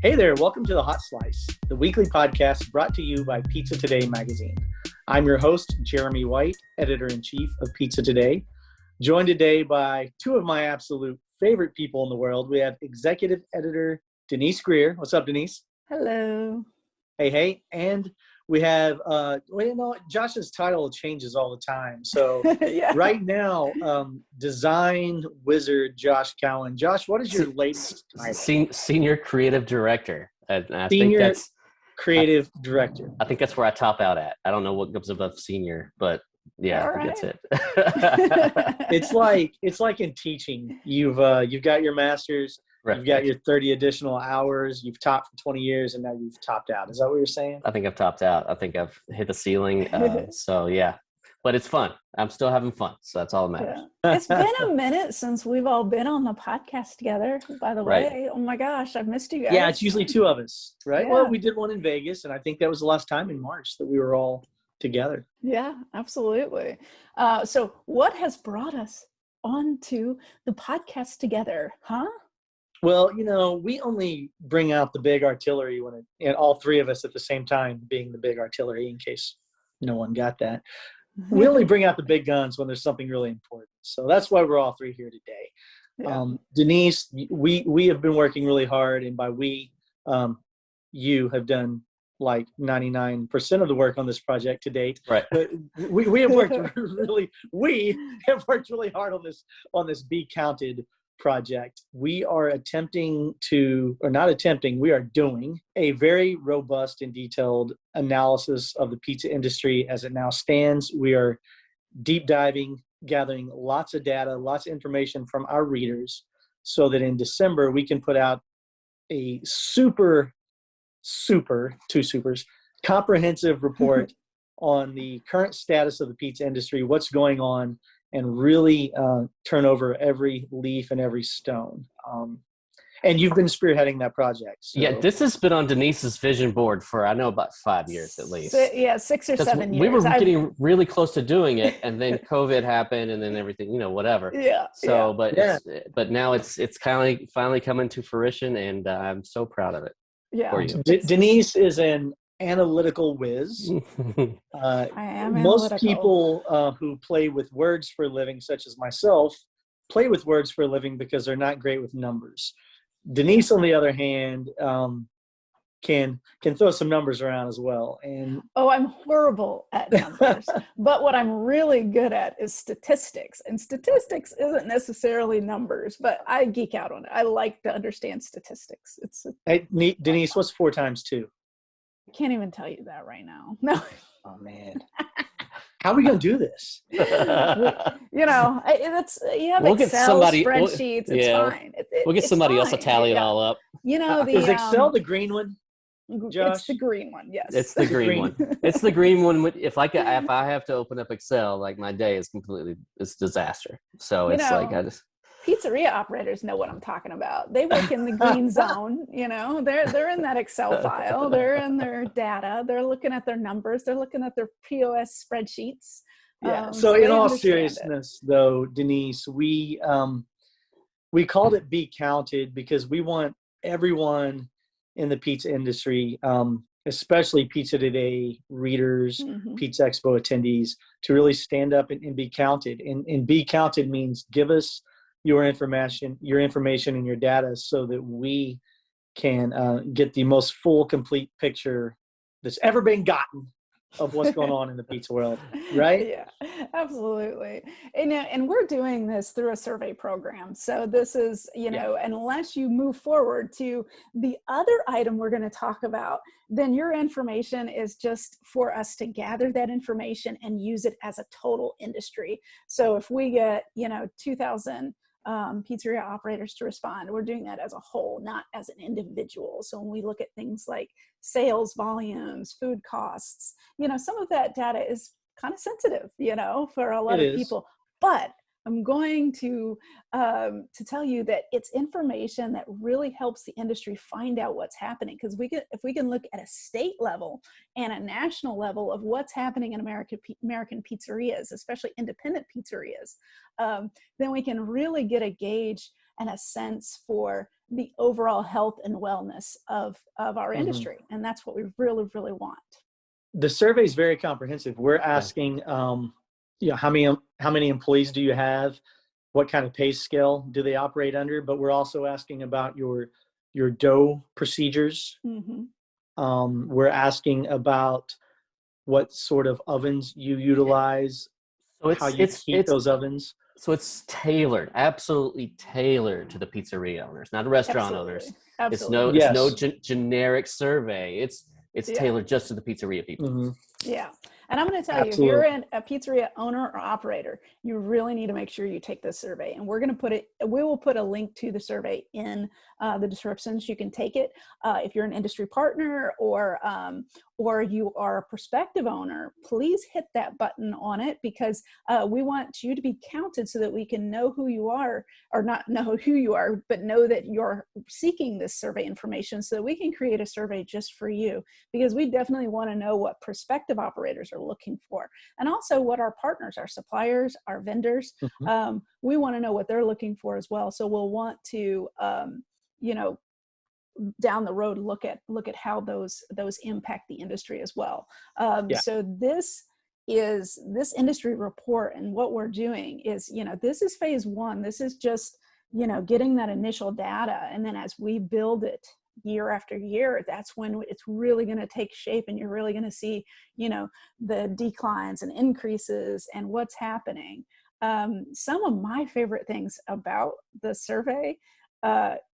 Hey there, welcome to The Hot Slice, the weekly podcast brought to you by Pizza Today magazine. I'm your host, Jeremy White, editor-in-chief of Pizza Today, joined today by two of my absolute favorite people in the world. We have executive editor Denise Greer. What's up, Denise? Hello. Hey. And we have, Josh's title changes all the time. So Yeah. Right now, design wizard Josh Cowan. Josh, what is your latest title? Senior creative director. I Senior think that's creative director. I think that's where I top out at. I don't know what goes above senior, but yeah, I think that's it. It's like in teaching. You've got your master's, Right. You've got your 30 additional hours, you've taught for 20 years, and now you've topped out. Is that what you're saying? I think I've topped out. I think I've hit the ceiling. So yeah, but it's fun. I'm still having fun. So that's all that matters. Yeah. It's been a minute since we've all been on the podcast together, by the way. Oh my gosh, I've missed you guys. Yeah, it's usually two of us, right? Yeah. Well, we did one in Vegas, and I think that was the last time in March that we were all together. Yeah, absolutely. So what has brought us onto the podcast together, huh? Well, we only bring out the big artillery and all three of us at the same time being the big artillery, in case no one got that. We only bring out the big guns when there's something really important. So that's why we're all three here today. Yeah. Denise, we have been working really hard, and by we, you have done like 99% of the work on this project to date. Right. But we have worked really hard on this Be Counted project. We are we are doing a very robust and detailed analysis of the pizza industry as it now stands. We are deep diving, gathering lots of data, lots of information from our readers, so that in December we can put out a comprehensive report on the current status of the pizza industry, what's going on, and really turn over every leaf and every stone. And you've been spearheading that project. So. Yeah, this has been on Denise's vision board for, I know, about 5 years at least. 6 or 7 years. We were getting really close to doing it, and then COVID happened, and then everything, whatever. Yeah. So, but now it's finally coming to fruition, and I'm so proud of it. Yeah. For you. Denise is an analytical whiz. I am Most analytical. people who play with words for a living, such as myself, play with words for a living because they're not great with numbers. Denise, on the other hand, can throw some numbers around as well. And I'm horrible at numbers, but what I'm really good at is statistics. And statistics isn't necessarily numbers, but I geek out on it. I like to understand statistics. Hey, Denise, what's 4 times 2? I can't even tell you that right now. No. Oh man, how are we gonna do this? You have We'll get Excel spreadsheets. It's fine. We'll get somebody else to tally it all up. Is Excel the green one, Josh? It's the green one. Yes, it's the green one. It's the green one. If I have to open up Excel, like my day is it's disaster. So it's like I just. Pizzeria operators know what I'm talking about. They work in the green zone. They're in that Excel file. They're in their data. They're looking at their numbers. They're looking at their POS spreadsheets. Yeah. So in all seriousness, though, Denise, we called it Be Counted because we want everyone in the pizza industry, especially Pizza Today readers, Pizza Expo attendees, to really stand up and be counted. And Be Counted means give us your information and your data so that we can get the most full, complete picture that's ever been gotten of what's going on in the pizza world, right? Yeah, absolutely. And we're doing this through a survey program. So this is, unless you move forward to the other item we're going to talk about, then your information is just for us to gather that information and use it as a total industry. So if we get, 2,000 pizzeria operators to respond, we're doing that as a whole, not as an individual. So when we look at things like sales volumes, food costs, some of that data is kind of sensitive, for a lot of people. But I'm going to tell you that it's information that really helps the industry find out what's happening. Because if we can look at a state level and a national level of what's happening in American pizzerias, especially independent pizzerias, then we can really get a gauge and a sense for the overall health and wellness of our Mhm. industry. And that's what we really, really want. The survey is very comprehensive. We're asking, how many employees do you have? What kind of pay scale do they operate under? But we're also asking about your dough procedures. Mm-hmm. We're asking about what sort of ovens you utilize, So how you heat those ovens. So it's tailored, absolutely tailored to the pizzeria owners, not the restaurant owners. Absolutely. It's no generic survey. It's Yeah. tailored just to the pizzeria people. Mm-hmm. Yeah. And I'm going to tell you, if Absolutely. you're a pizzeria owner or operator, you really need to make sure you take this survey. And we will put a link to the survey in the description so you can take it. If you're an industry partner or you are a prospective owner, please hit that button on it, because we want you to be counted so that we can know who you are, or not know who you are, but know that you're seeking this survey information, so that we can create a survey just for you, because we definitely want to know what prospective operators are looking for, and also what our partners, our suppliers, our vendors, Mm-hmm. we want to know what they're looking for as well. So we'll want to down the road look at how those impact the industry as well. So this industry report, and what we're doing is, this is phase one. This is just getting that initial data, and then as we build it year after year, that's when it's really going to take shape, and you're really going to see the declines and increases and what's happening. Some of my favorite things about the survey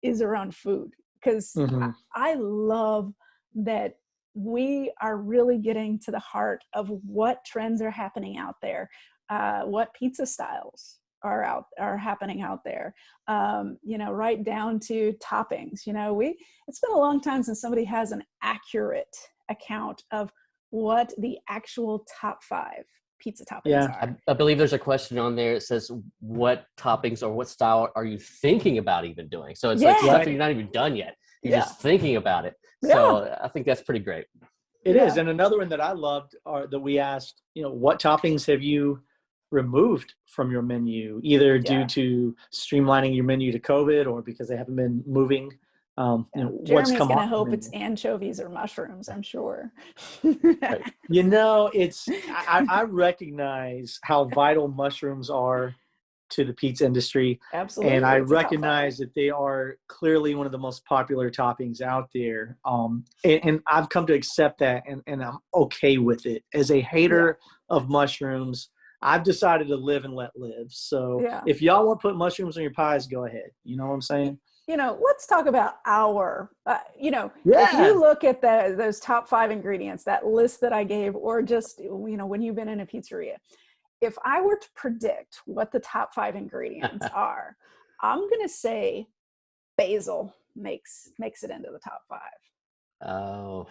is around food, because Mm-hmm. I love that we are really getting to the heart of what trends are happening out there, what pizza styles are happening out there, right down to toppings. It's been a long time since somebody has an accurate account of what the actual top 5 pizza toppings are. I believe there's a question on there. It says, what toppings or what style are you thinking about even doing? So it's like stuff that you're not even done yet. You're just thinking about it. So I think that's pretty great. It is. And another one that I loved that we asked, what toppings have you removed from your menu, either due to streamlining your menu to COVID, or because they haven't been moving? What's Jeremy's come gonna off hope it's anchovies or mushrooms, I'm sure. Right. I recognize how vital mushrooms are to the pizza industry. Absolutely. And I recognize that they are clearly one of the most popular toppings out there. And I've come to accept that, and I'm okay with it. As a hater of mushrooms, I've decided to live and let live. So if y'all want to put mushrooms on your pies, go ahead. You know what I'm saying? Let's talk about if you look at those top 5 ingredients, that list that I gave, or just, when you've been in a pizzeria, if I were to predict what the top 5 ingredients are, I'm going to say basil makes it into the top 5. Oh,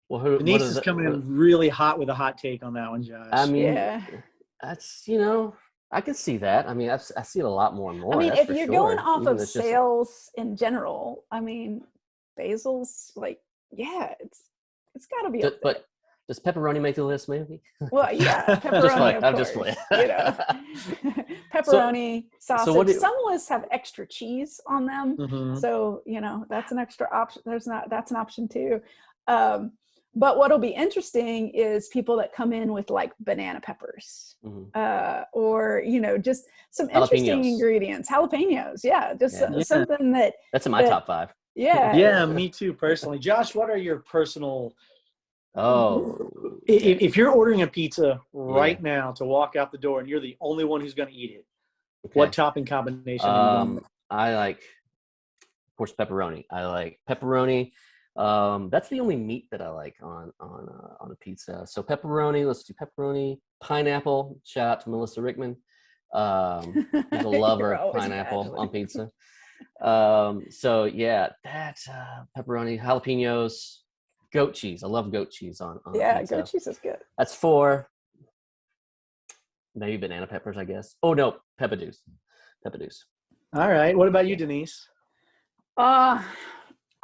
well, Denise is coming in really hot with a hot take on that one, Josh. I mean, that's, I can see that. I mean, I see it a lot more and more. I mean, if you're going off of sales in general, I mean, basil's it's got to be up there. But does pepperoni make the list, maybe? Well, yeah, pepperoni, I'm just playing. Pepperoni, sausage. So some lists have extra cheese on them, Mm-hmm. so that's an extra option. That's an option too. But what'll be interesting is people that come in with like banana peppers, or just some interesting ingredients, jalapenos. Something that's in my top 5. Yeah, me too personally. Josh, what are your personal? If you're ordering a pizza right now to walk out the door and you're the only one who's going to eat it, what topping combination are you going with? I like, of course, pepperoni. I like pepperoni. That's the only meat that I like on a pizza. So pepperoni. Let's do pepperoni, pineapple. Shout out to Melissa Rickman. Who's a lover of pineapple on pizza. So yeah, that's pepperoni, jalapenos. Goat cheese. I love goat cheese on pizza. Goat cheese is good. That's 4. Maybe banana peppers, I guess. Oh no, peppadews. All right. What about you, Denise? I'm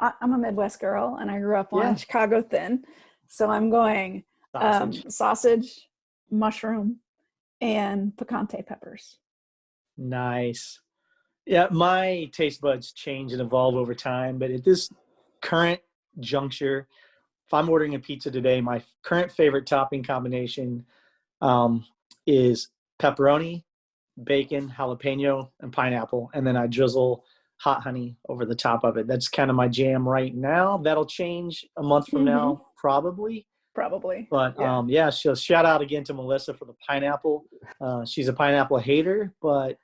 a Midwest girl, and I grew up on Chicago thin. So I'm going sausage, mushroom, and picante peppers. Nice. Yeah, my taste buds change and evolve over time, but at this current juncture, if I'm ordering a pizza today, my current favorite topping combination is pepperoni, bacon, jalapeno, and pineapple, and then I drizzle hot honey over the top of it. That's kind of my jam right now. That'll change a month from now, probably. But yeah. so shout out again to Melissa for the pineapple. She's a pineapple hater, but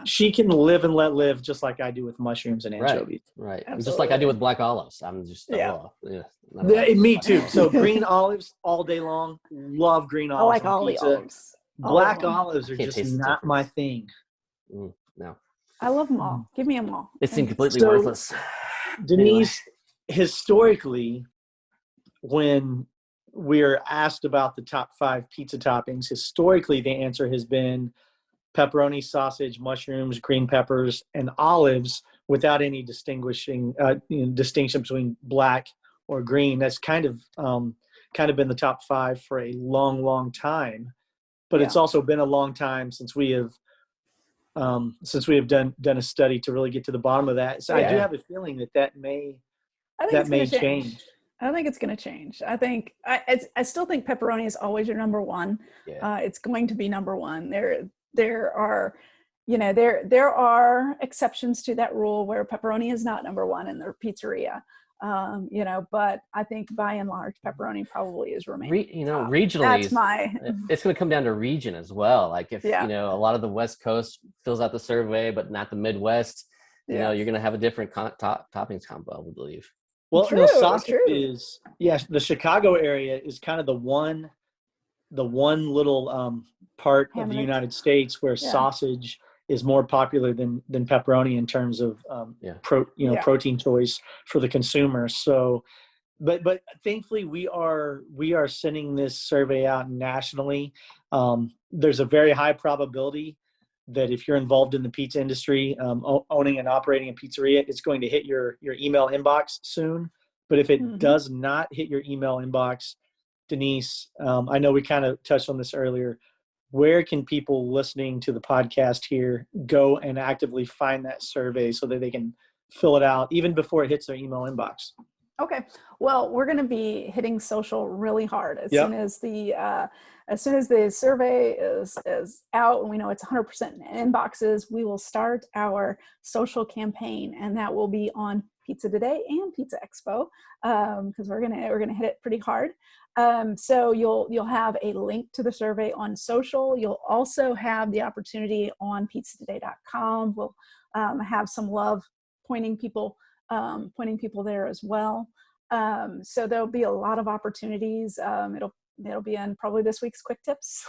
she can live and let live, just like I do with mushrooms and anchovies. Right. Absolutely. Just like I do with black olives. I'm just Me too. So green olives all day long. Love green olives. I like all the olives. Black olives are just not my thing. No. I love them all. Give me them all. They seem completely worthless. Denise, historically, when we're asked about the top 5 pizza toppings, historically the answer has been pepperoni, sausage, mushrooms, green peppers, and olives, without any distinction between black or green. That's kind of been the top 5 for a long, long time. But it's also been a long time since we have done a study to really get to the bottom of that. So I do have a feeling that may change. I think it's going to change. I still think pepperoni is always your number one. Yeah. It's going to be number one. There are exceptions to that rule where pepperoni is not number one in their pizzeria. But I think by and large, pepperoni probably is remaining. Regionally, it's going to come down to region as well. Like if, a lot of the West Coast fills out the survey, but not the Midwest, you're going to have a different toppings combo, I believe. Well, sausage is, the Chicago area is kind of the one little part of the United States where sausage is more popular than pepperoni in terms of protein choice for the consumer. So, but thankfully we are sending this survey out nationally. There's a very high probability that if you're involved in the pizza industry, owning and operating a pizzeria, it's going to hit your email inbox soon. But if it does not hit your email inbox, Denise, I know we kind of touched on this earlier. Where can people listening to the podcast here go and actively find that survey so that they can fill it out even before it hits their email inbox? Okay. Well, we're going to be hitting social really hard as soon as the survey is out and we know it's 100% in inboxes. We will start our social campaign, and that will be on Pizza Today and Pizza Expo because we're gonna hit it pretty hard. So you'll have a link to the survey on social. You'll also have the opportunity on pizzatoday.com. We'll have some love pointing people there as well. So there'll be a lot of opportunities. It'll be in probably this week's Quick Tips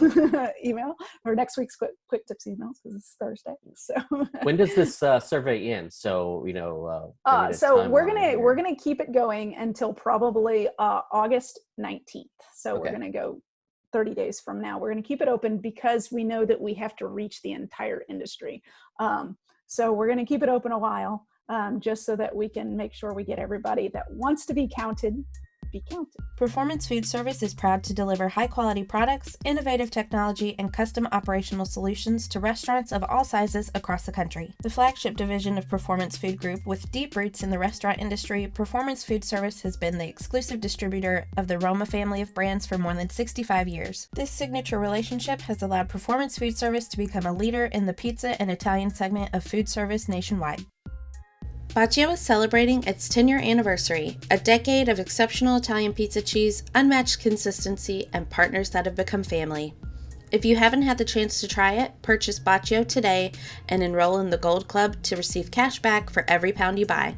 email or next week's Quick Tips emails because it's Thursday. So when does this survey end? So so we're gonna keep it going until probably August 19th. So we're gonna go 30 days from now. We're gonna keep it open because we know that we have to reach the entire industry. So we're gonna keep it open a while just so that we can make sure we get everybody that wants to be counted. Performance Food Service is proud to deliver high-quality products, innovative technology, and custom operational solutions to restaurants of all sizes across the country. The flagship division of Performance Food Group, with deep roots in the restaurant industry, Performance Food Service has been the exclusive distributor of the Roma family of brands for more than 65 years. This signature relationship has allowed Performance Food Service to become a leader in the pizza and Italian segment of food service nationwide. Bacio is celebrating its 10-year anniversary, a decade of exceptional Italian pizza cheese, unmatched consistency, and partners that have become family. If you haven't had the chance to try it, purchase Bacio today and enroll in the Gold Club to receive cash back for every pound you buy.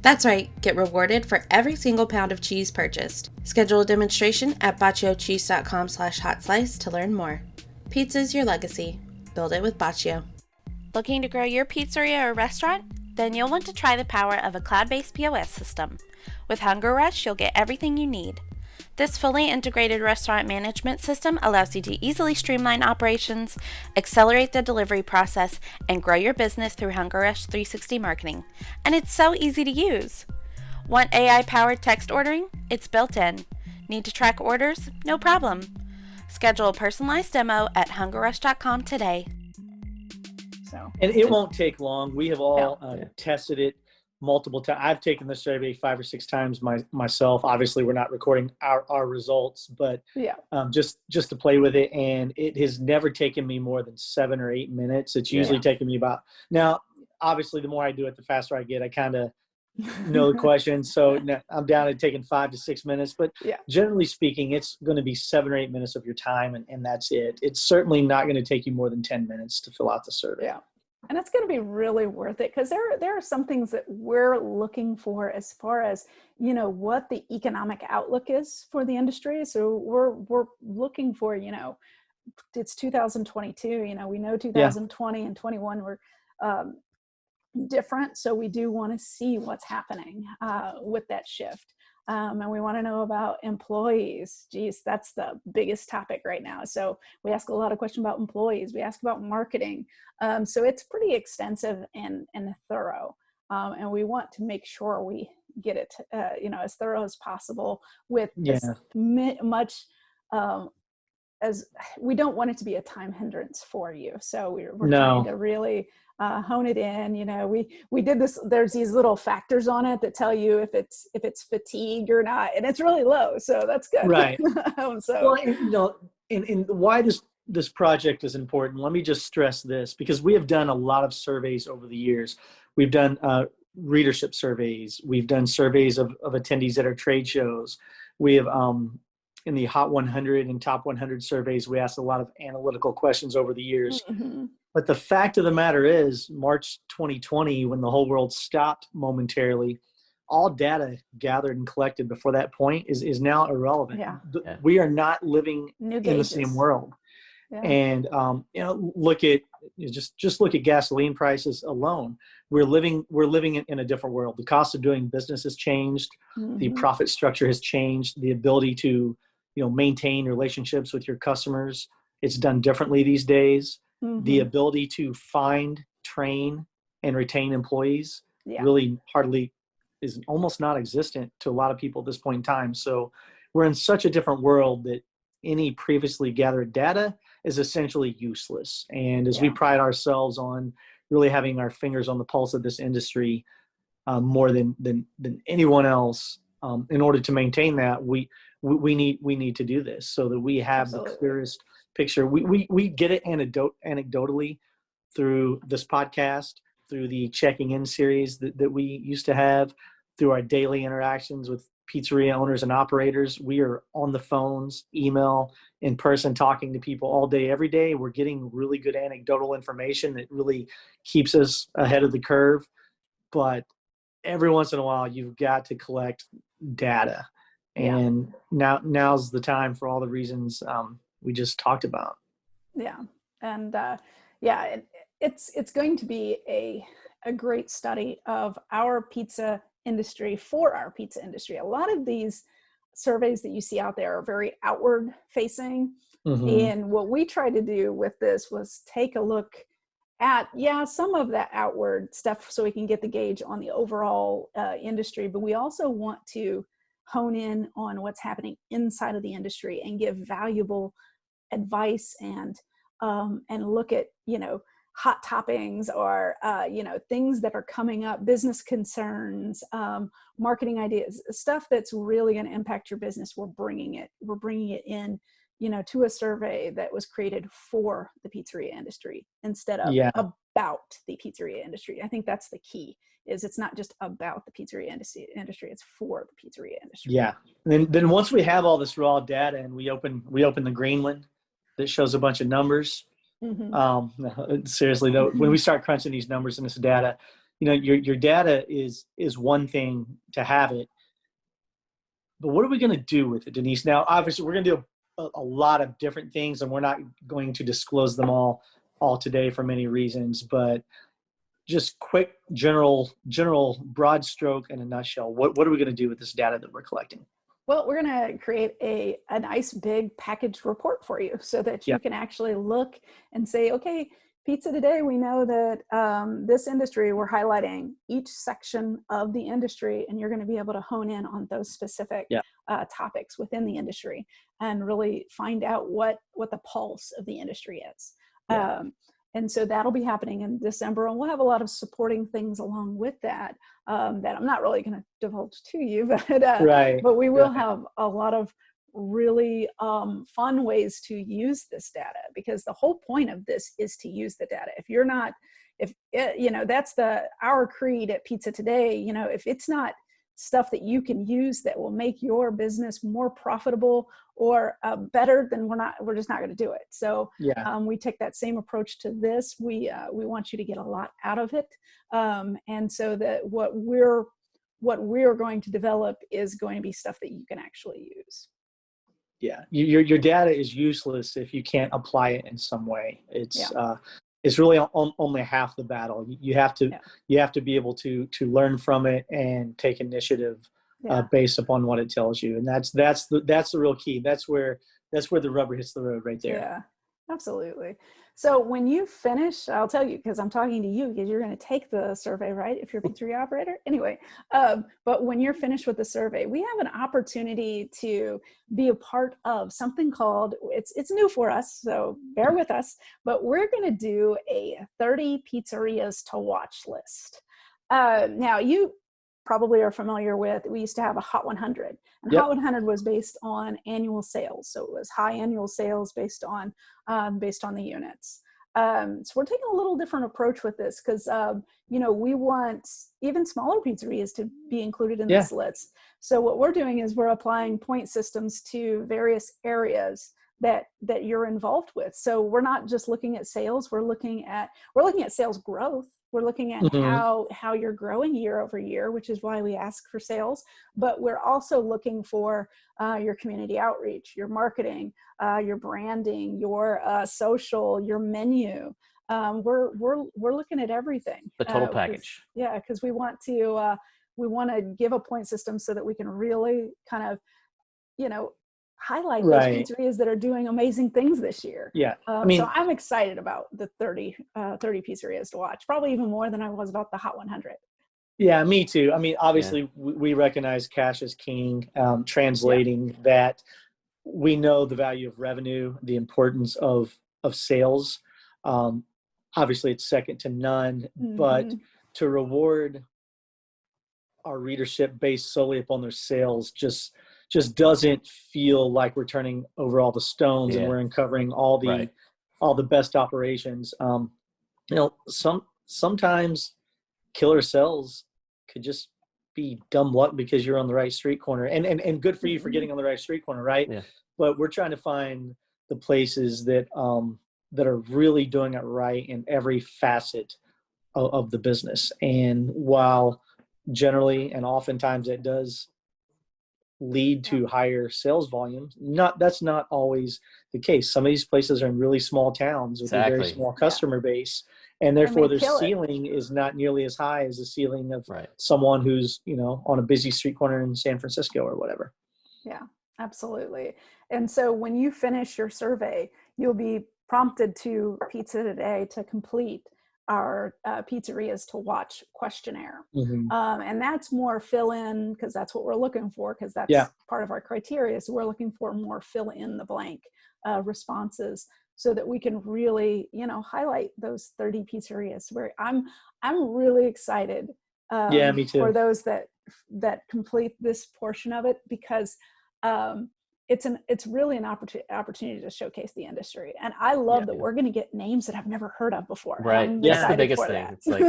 That's right, get rewarded for every single pound of cheese purchased. Schedule a demonstration at baciocheese.com/hotslice to learn more. Pizza is your legacy. Build it with Bacio. Looking to grow your pizzeria or restaurant? Then you'll want to try the power of a cloud-based POS system. With Hunger Rush, you'll get everything you need. This fully integrated restaurant management system allows you to easily streamline operations, accelerate the delivery process, and grow your business through Hunger Rush 360 marketing. And it's so easy to use. Want AI-powered text ordering? It's built in. Need to track orders? No problem. Schedule a personalized demo at hungerrush.com today. So, and it won't take long. We have all Yeah. tested it multiple times. I've taken the survey 5 or 6 times myself. Obviously, we're not recording our results, but yeah. just to play with it, and it has never taken me more than 7 or 8 minutes. It's usually taken me about, now obviously the more I do it, the faster I get. I kind of know the questions, so I'm down to taking 5 to 6 minutes, but generally speaking, it's going to be 7 or 8 minutes of your time, and that's it. It's certainly not going to take you more than 10 minutes to fill out the survey. Yeah. And it's going to be really worth it, because there are some things that we're looking for as far as, what the economic outlook is for the industry. So we're looking for, it's 2022, we know 2020 and 21 were different. So we do want to see what's happening with that shift. And we want to know about employees. Geez, that's the biggest topic right now. So we ask a lot of questions about employees. We ask about marketing. So it's pretty extensive and thorough. And we want to make sure we get it, as thorough as possible with as much as we don't want it to be a time hindrance for you. So we're trying to really hone it in. We did this, there's these little factors on it that tell you if it's fatigue or not, and it's really low. So that's good. Right. So, well, and why this project is important, let me just stress this, because we have done a lot of surveys over the years. We've done readership surveys. We've done surveys of attendees at our trade shows. We have, in the Hot 100 and Top 100 surveys, we asked a lot of analytical questions over the years. Mm-hmm. But the fact of the matter is, March 2020, when the whole world stopped momentarily, all data gathered and collected before that point is now irrelevant. Yeah. We are not living in the same world. Yeah. And look at gasoline prices alone. We're living in a different world. The cost of doing business has changed. Mm-hmm. The profit structure has changed. The ability to maintain relationships with your customers, it's done differently these days. Mm-hmm. The ability to find, train, and retain employees really hardly is almost non-existent to a lot of people at this point in time. So we're in such a different world that any previously gathered data is essentially useless. And as we pride ourselves on really having our fingers on the pulse of this industry more than anyone else, in order to maintain that, we need to do this so that we have the clearest picture. We get it anecdotally through this podcast, through the checking in series that we used to have, through our daily interactions with pizzeria owners and operators. We are on the phones, email, in person, talking to people all day, every day. We're getting really good anecdotal information that really keeps us ahead of the curve. But every once in a while, you've got to collect data. And now's the time for all the reasons we just talked about. Yeah. And it's going to be a great study of our pizza industry for our pizza industry. A lot of these surveys that you see out there are very outward facing. Mm-hmm. And what we tried to do with this was take a look at, some of that outward stuff so we can get the gauge on the overall industry, but we also want to hone in on what's happening inside of the industry and give valuable advice and look at, hot toppings or, things that are coming up, business concerns, marketing ideas, stuff that's really going to impact your business. We're bringing it in, to a survey that was created for the pizzeria industry instead of about the pizzeria industry. I think that's the key. Is it's not just about the pizzeria industry, it's for the pizzeria industry. Yeah. And then once we have all this raw data and we open the green one that shows a bunch of numbers. Mm-hmm. Seriously though, when we start crunching these numbers and this data, your data is one thing to have it, but what are we going to do with it, Denise? Now, obviously we're going to do a lot of different things, and we're not going to disclose them all today for many reasons, but just quick, general, broad stroke in a nutshell. What are we going to do with this data that we're collecting? Well, we're going to create a nice big package report for you so that you can actually look and say, okay, Pizza Today, we know that this industry, we're highlighting each section of the industry, and you're going to be able to hone in on those specific topics within the industry and really find out what the pulse of the industry is. And so that'll be happening in December, and we'll have a lot of supporting things along with that, that I'm not really going to divulge to you, but we will have a lot of really fun ways to use this data, because the whole point of this is to use the data. If you're not, that's our creed at Pizza Today, if it's not stuff that you can use that will make your business more profitable or better, then we're just not going to do it. So we take that same approach to this. We want you to get a lot out of it, and so that what we're going to develop is going to be stuff that you can actually use. Yeah, your data is useless if you can't apply it in some way. It's really only half the battle. You have to be able to learn from it and take initiative based upon what it tells you, and that's the real key. That's where the rubber hits the road right there. Yeah, absolutely. So when you finish, I'll tell you, because I'm talking to you, because you're going to take the survey, right? If you're a pizzeria operator, anyway. But when you're finished with the survey, we have an opportunity to be a part of something called, it's new for us, so bear with us, but we're going to do a 30 pizzerias to watch list. Now, you probably are familiar with, we used to have a Hot 100, and Hot 100 was based on annual sales. So it was high annual sales based on the units. So we're taking a little different approach with this, because we want even smaller pizzerias to be included in this list. So what we're doing is we're applying point systems to various areas that you're involved with. So we're not just looking at sales, we're looking at sales growth. We're looking at how you're growing year over year, which is why we ask for sales. But we're also looking for your community outreach, your marketing, your branding, your social, your menu. We're looking at everything. The total package. Because we want to give a point system so that we can really kind of, highlight those pizzerias that are doing amazing things this year. Yeah. So I'm excited about the 30 pizzerias to watch, probably even more than I was about the Hot 100. Yeah, me too. Obviously we recognize cash is king, translating that we know the value of revenue, the importance of sales. Obviously it's second to none, but to reward our readership based solely upon their sales just doesn't feel like we're turning over all the stones and we're uncovering all the best operations. Sometimes killer sales could just be dumb luck because you're on the right street corner, and good for you for getting on the right street corner, right? Yeah. But we're trying to find the places that are really doing it right in every facet of the business. And while generally and oftentimes it does lead to higher sales volumes, that's not always the case. Some of these places are in really small towns with a very small customer base, and therefore their ceiling is not nearly as high as the ceiling of someone who's on a busy street corner in San Francisco or whatever. Yeah, absolutely. And so when you finish your survey, you'll be prompted to Pizza Today to complete our Pizzerias to Watch questionnaire. And that's more fill in, because that's what we're looking for, because that's part of our criteria. So we're looking for more fill in the blank responses, so that we can really, highlight those 30 pizzerias. Where I'm really excited me too. For those that complete this portion of it, because it's really an opportunity to showcase the industry. And I love that we're going to get names that I've never heard of before. Right. That's the biggest thing. It's like,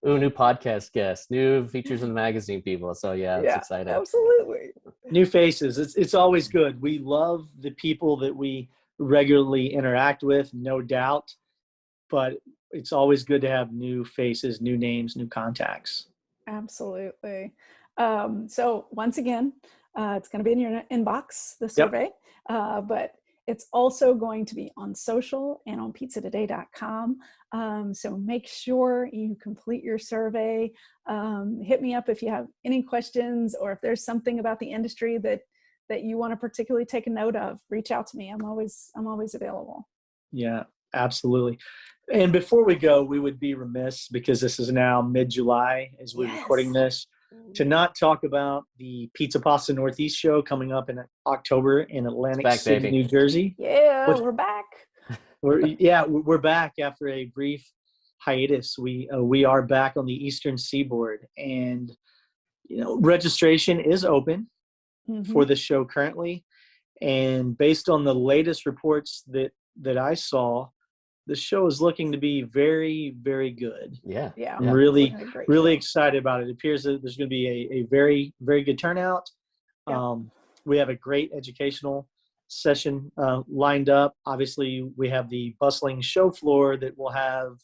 new podcast guests, new features in the magazine people. So it's exciting. Absolutely. New faces. It's always good. We love the people that we regularly interact with, no doubt, but it's always good to have new faces, new names, new contacts. Absolutely. So once again, it's going to be in your inbox, the survey, but it's also going to be on social and on pizzatoday.com. So make sure you complete your survey. Hit me up if you have any questions, or if there's something about the industry that you want to particularly take a note of. Reach out to me. I'm always available. Yeah, absolutely. And before we go, we would be remiss, because this is now mid-July as we're recording this, to not talk about the Pizza Pasta Northeast show coming up in October in Atlantic City, New Jersey. Yeah, we're back. We're back after a brief hiatus. We are back on the Eastern Seaboard, and registration is open for the show currently. And based on the latest reports that I saw, the show is looking to be very, very good. Yeah. I'm really excited about it. It appears that there's going to be a very, very good turnout. We have a great educational session lined up. Obviously, we have the bustling show floor that will have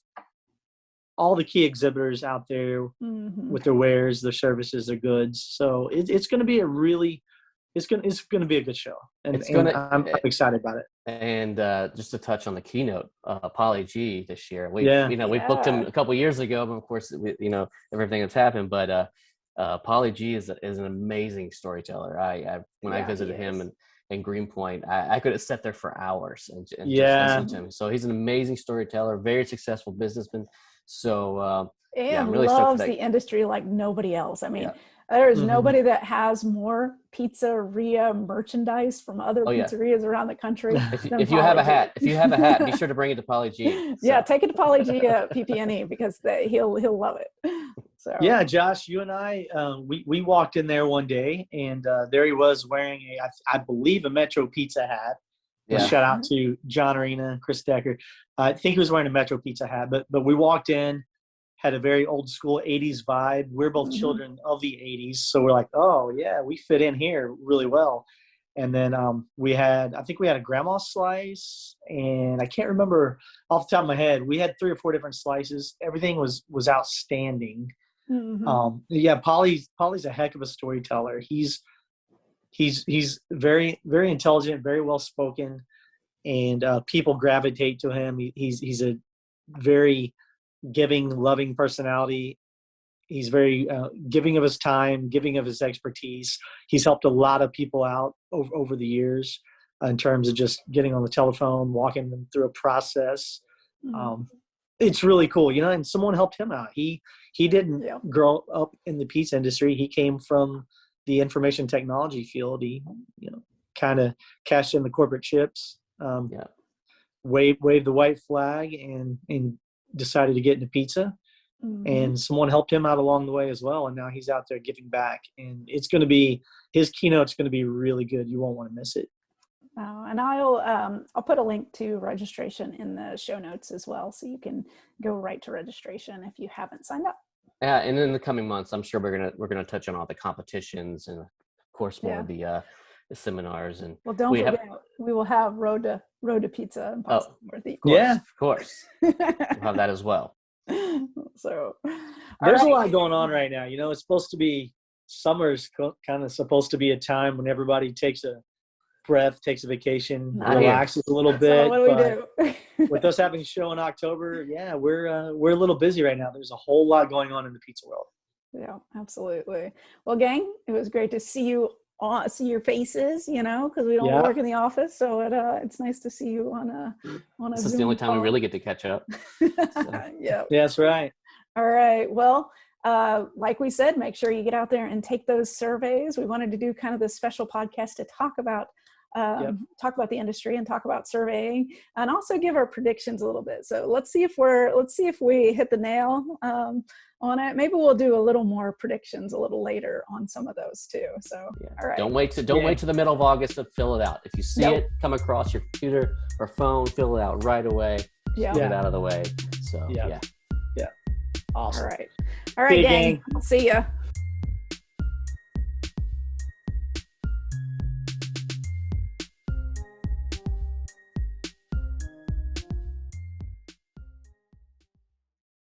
all the key exhibitors out there with their wares, their services, their goods. So it's going to be it's going to be a good show, and I'm excited about it. And just to touch on the keynote, Polly G this year, we booked him a couple years ago, but of course, everything that's happened. But Polly G is an amazing storyteller. When I visited him in Greenpoint, I could have sat there for hours and just listened to him. So he's an amazing storyteller, very successful businessman. So I'm really loves the industry like nobody else. I mean, there's nobody that has more pizzeria merchandise from other pizzerias around the country. If you have a hat, be sure to bring it to Polly G. So. Yeah, take it to Polly G at PP&E because he'll love it. So yeah, Josh, you and I, we walked in there one day, and there he was wearing I believe a Metro Pizza hat. Yeah. Shout out to John Arena, Chris Decker. I think he was wearing a Metro Pizza hat, but we walked in, had a very old school 80s vibe. We're both children of the 80s. So we're like, oh yeah, we fit in here really well. And then I think we had a grandma slice, and I can't remember off the top of my head. We had 3 or 4 different slices. Everything was outstanding. Polly's a heck of a storyteller. He's very, very intelligent, very well spoken, and people gravitate to him. He's a very giving, loving personality. He's very giving of his time, giving of his expertise. He's helped a lot of people out over the years in terms of just getting on the telephone, walking them through a process. It's really cool, and someone helped him out. He didn't grow up in the pizza industry. He came from the information technology field. He, kind of cashed in the corporate chips, waved the white flag, and decided to get into pizza. And someone helped him out along the way as well. And now he's out there giving back, and his keynote's going to be really good. You won't want to miss it. And I'll put a link to registration in the show notes as well, so you can go right to registration if you haven't signed up. Yeah, and in the coming months, I'm sure we're gonna touch on all the competitions and, of course, more of the seminars. And don't forget, we will have Road to Pizza and Pasta Northeast. Of course, we'll have that as well. So there's a lot going on right now. It's supposed to be summer's kind of supposed to be a time when everybody takes a breath, takes a vacation, relaxes a little bit. What do we do? With us having a show in October, we're a little busy right now. There's a whole lot going on in the pizza world. Yeah, absolutely. Well, gang, it was great to see your faces, because we don't work in the office, so it's nice to see you on a This is the only time we really get to catch up. Yeah, that's right. All right. Well, like we said, make sure you get out there and take those surveys. We wanted to do kind of this special podcast to talk about the industry and talk about surveying, and also give our predictions a little bit. So let's see if we hit the nail on it. Maybe we'll do a little more predictions a little later on some of those too. So all right. Don't wait to the middle of August to fill it out. If you see it come across your computer or phone, fill it out right away. Get it out of the way. So yeah. Awesome. All right, gang. See ya.